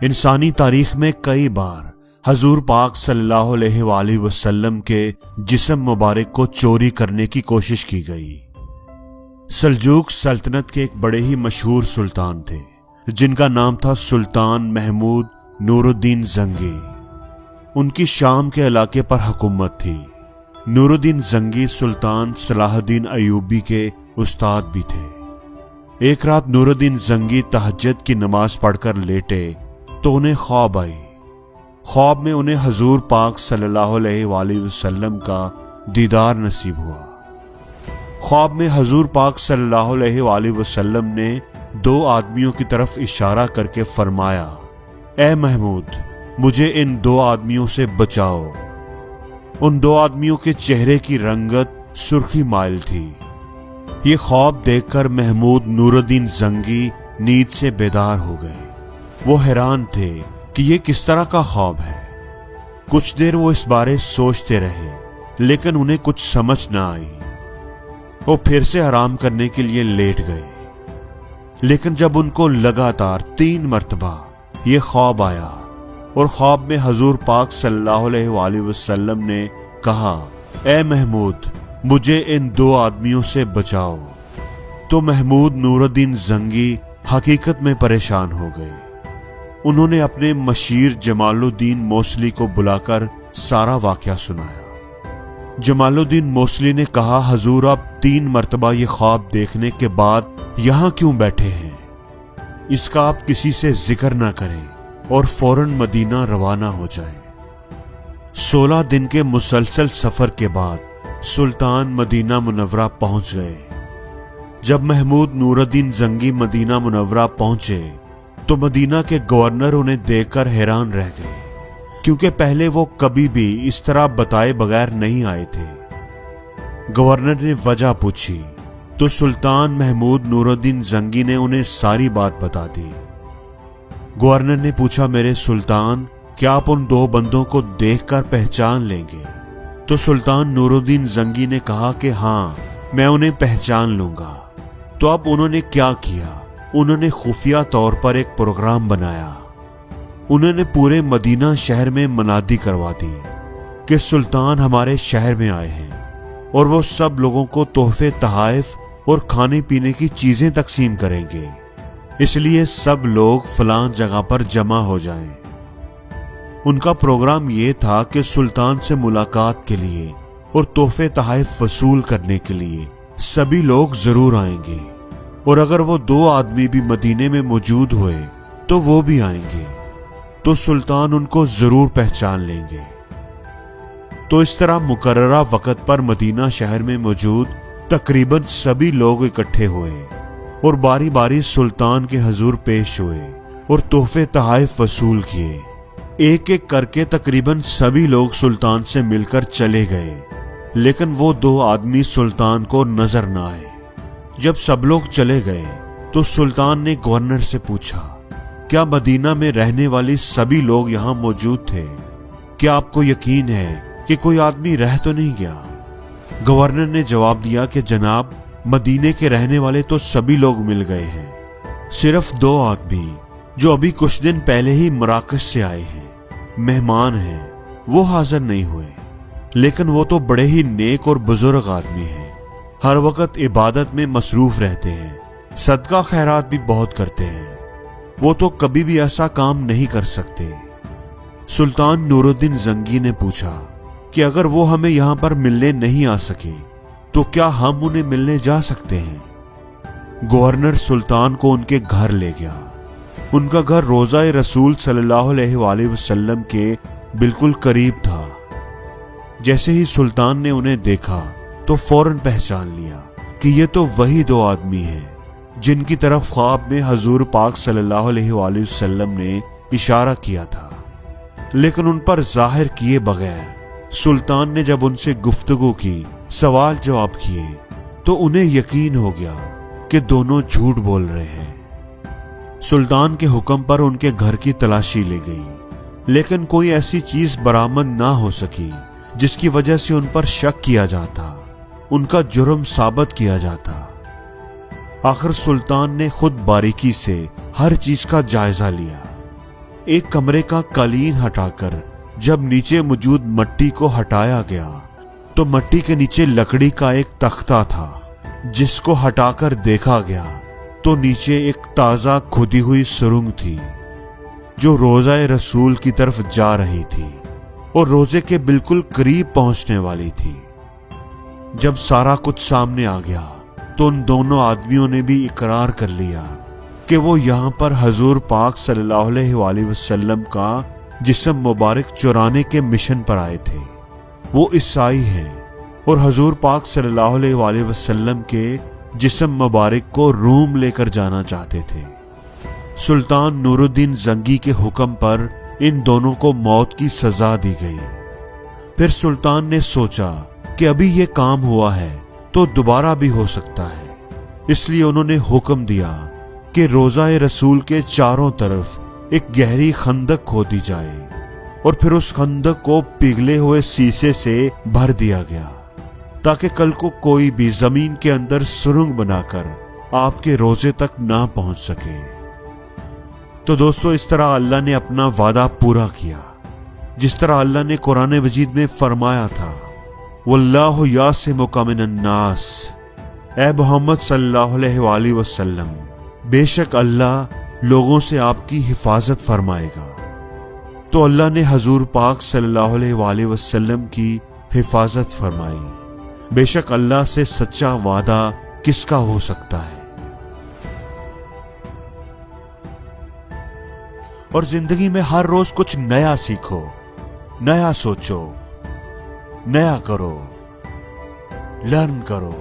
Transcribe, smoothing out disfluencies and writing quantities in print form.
انسانی تاریخ میں کئی بار حضور پاک صلی اللہ علیہ وآلہ وسلم کے جسم مبارک کو چوری کرنے کی کوشش کی گئی۔ سلجوق سلطنت کے ایک بڑے ہی مشہور سلطان تھے جن کا نام تھا سلطان محمود نور الدین زنگی۔ ان کی شام کے علاقے پر حکومت تھی۔ نور الدین زنگی سلطان صلاح الدین ایوبی کے استاد بھی تھے۔ ایک رات نور الدین زنگی تہجد کی نماز پڑھ کر لیٹے تو انہیں خواب آئی۔ خواب میں انہیں حضور پاک صلی اللہ علیہ وآلہ وسلم کا دیدار نصیب ہوا۔ خواب میں حضور پاک صلی اللہ علیہ وآلہ وسلم نے دو آدمیوں کی طرف اشارہ کر کے فرمایا، اے محمود، مجھے ان دو آدمیوں سے بچاؤ۔ ان دو آدمیوں کے چہرے کی رنگت سرخی مائل تھی۔ یہ خواب دیکھ کر محمود نور الدین زنگی نیند سے بیدار ہو گئے۔ وہ حیران تھے کہ یہ کس طرح کا خواب ہے۔ کچھ دیر وہ اس بارے سوچتے رہے لیکن انہیں کچھ سمجھ نہ آئی۔ وہ پھر سے آرام کرنے کے لیے لیٹ گئے، لیکن جب ان کو لگاتار 3 مرتبہ یہ خواب آیا اور خواب میں حضور پاک صلی اللہ علیہ وآلہ وسلم نے کہا، اے محمود، مجھے ان دو آدمیوں سے بچاؤ، تو محمود نور الدین زنگی حقیقت میں پریشان ہو گئے۔ انہوں نے اپنے مشیر جمال الدین موصلی کو بلا کر سارا واقعہ سنایا۔ جمال الدین موصلی نے کہا، حضور، آپ 3 مرتبہ یہ خواب دیکھنے کے بعد یہاں کیوں بیٹھے ہیں؟ اس کا آپ کسی سے ذکر نہ کریں اور فوراً مدینہ روانہ ہو جائیں۔ 16 دن کے مسلسل سفر کے بعد سلطان مدینہ منورہ پہنچ گئے۔ جب محمود نور الدین زنگی مدینہ منورہ پہنچے تو مدینہ کے گورنر انہیں دیکھ کر حیران رہ گئے، کیونکہ پہلے وہ کبھی بھی اس طرح بتائے بغیر نہیں آئے تھے۔ گورنر نے وجہ پوچھی تو سلطان محمود نور الدین زنگی نے انہیں ساری بات بتا دی۔ گورنر نے پوچھا، میرے سلطان، کیا آپ ان دو بندوں کو دیکھ کر پہچان لیں گے؟ تو سلطان نور الدین زنگی نے کہا کہ ہاں، میں انہیں پہچان لوں گا۔ تو اب انہوں نے کیا کیا؟ انہوں نے خفیہ طور پر ایک پروگرام بنایا۔ انہوں نے پورے مدینہ شہر میں منادی کروا دی کہ سلطان ہمارے شہر میں آئے ہیں اور وہ سب لوگوں کو تحفے، تحائف اور کھانے پینے کی چیزیں تقسیم کریں گے، اس لیے سب لوگ فلاں جگہ پر جمع ہو جائیں۔ ان کا پروگرام یہ تھا کہ سلطان سے ملاقات کے لیے اور تحفے تحائف وصول کرنے کے لیے سبھی لوگ ضرور آئیں گے، اور اگر وہ 2 آدمی بھی مدینے میں موجود ہوئے تو وہ بھی آئیں گے، تو سلطان ان کو ضرور پہچان لیں گے۔ تو اس طرح مقررہ وقت پر مدینہ شہر میں موجود تقریباً سبھی لوگ اکٹھے ہوئے اور باری باری سلطان کے حضور پیش ہوئے اور تحفے تحائف وصول کیے۔ ایک ایک کر کے تقریباً سبھی لوگ سلطان سے مل کر چلے گئے، لیکن وہ 2 آدمی سلطان کو نظر نہ آئے۔ جب سب لوگ چلے گئے تو سلطان نے گورنر سے پوچھا، کیا مدینہ میں رہنے والی سبھی لوگ یہاں موجود تھے؟ کیا آپ کو یقین ہے کہ کوئی آدمی رہ تو نہیں گیا؟ گورنر نے جواب دیا کہ جناب، مدینے کے رہنے والے تو سبھی لوگ مل گئے ہیں، صرف 2 آدمی جو ابھی کچھ دن پہلے ہی مراکش سے آئے ہیں، مہمان ہیں، وہ حاضر نہیں ہوئے، لیکن وہ تو بڑے ہی نیک اور بزرگ آدمی ہیں، ہر وقت عبادت میں مصروف رہتے ہیں، صدقہ خیرات بھی بہت کرتے ہیں، وہ تو کبھی بھی ایسا کام نہیں کر سکتے۔ سلطان نور الدین زنگی نے پوچھا کہ اگر وہ ہمیں یہاں پر ملنے نہیں آ سکے تو کیا ہم انہیں ملنے جا سکتے ہیں؟ گورنر سلطان کو ان کے گھر لے گیا۔ ان کا گھر روضہ رسول صلی اللہ علیہ وآلہ وسلم کے بالکل قریب تھا۔ جیسے ہی سلطان نے انہیں دیکھا تو فوراً پہچان لیا کہ یہ تو وہی 2 آدمی ہیں جن کی طرف خواب میں حضور پاک صلی اللہ علیہ وآلہ وسلم نے اشارہ کیا تھا، لیکن ان پر ظاہر کیے بغیر سلطان نے جب ان سے گفتگو کی، سوال جواب کیے، تو انہیں یقین ہو گیا کہ دونوں جھوٹ بول رہے ہیں۔ سلطان کے حکم پر ان کے گھر کی تلاشی لی گئی، لیکن کوئی ایسی چیز برآمد نہ ہو سکی جس کی وجہ سے ان پر شک کیا جاتا، ان کا جرم ثابت کیا جاتا۔ آخر سلطان نے خود باریکی سے ہر چیز کا جائزہ لیا۔ ایک کمرے کا قالین ہٹا کر جب نیچے موجود مٹی کو ہٹایا گیا تو مٹی کے نیچے لکڑی کا ایک تختہ تھا، جس کو ہٹا کر دیکھا گیا تو نیچے ایک تازہ کھودی ہوئی سرنگ تھی جو روضہ رسول کی طرف جا رہی تھی اور روضے کے بالکل قریب پہنچنے والی تھی۔ جب سارا کچھ سامنے آ گیا تو ان دونوں آدمیوں نے بھی اقرار کر لیا کہ وہ یہاں پر حضور پاک صلی اللہ علیہ وآلہ وسلم کا جسم مبارک چرانے کے مشن پر آئے تھے۔ وہ عیسائی ہیں اور حضور پاک صلی اللہ علیہ وآلہ وسلم کے جسم مبارک کو روم لے کر جانا چاہتے تھے۔ سلطان نور الدین زنگی کے حکم پر ان دونوں کو موت کی سزا دی گئی۔ پھر سلطان نے سوچا کہ ابھی یہ کام ہوا ہے تو دوبارہ بھی ہو سکتا ہے، اس لیے انہوں نے حکم دیا کہ روضہ رسول کے چاروں طرف ایک گہری خندق کھودی جائے اور پھر اس خندق کو پگھلے ہوئے سیسے سے بھر دیا گیا تاکہ کل کو کوئی بھی زمین کے اندر سرنگ بنا کر آپ کے روضے تک نہ پہنچ سکے۔ تو دوستو، اس طرح اللہ نے اپنا وعدہ پورا کیا، جس طرح اللہ نے قرآن مجید میں فرمایا تھا، واللہ یعصمک من الناس، اے محمد صلی اللہ علیہ وآلہ وسلم، بے شک اللہ لوگوں سے آپ کی حفاظت فرمائے گا۔ تو اللہ نے حضور پاک صلی اللہ علیہ وآلہ وسلم کی حفاظت فرمائی۔ بے شک اللہ سے سچا وعدہ کس کا ہو سکتا ہے؟ اور زندگی میں ہر روز کچھ نیا سیکھو، نیا سوچو، نیا کرو، لرن کرو۔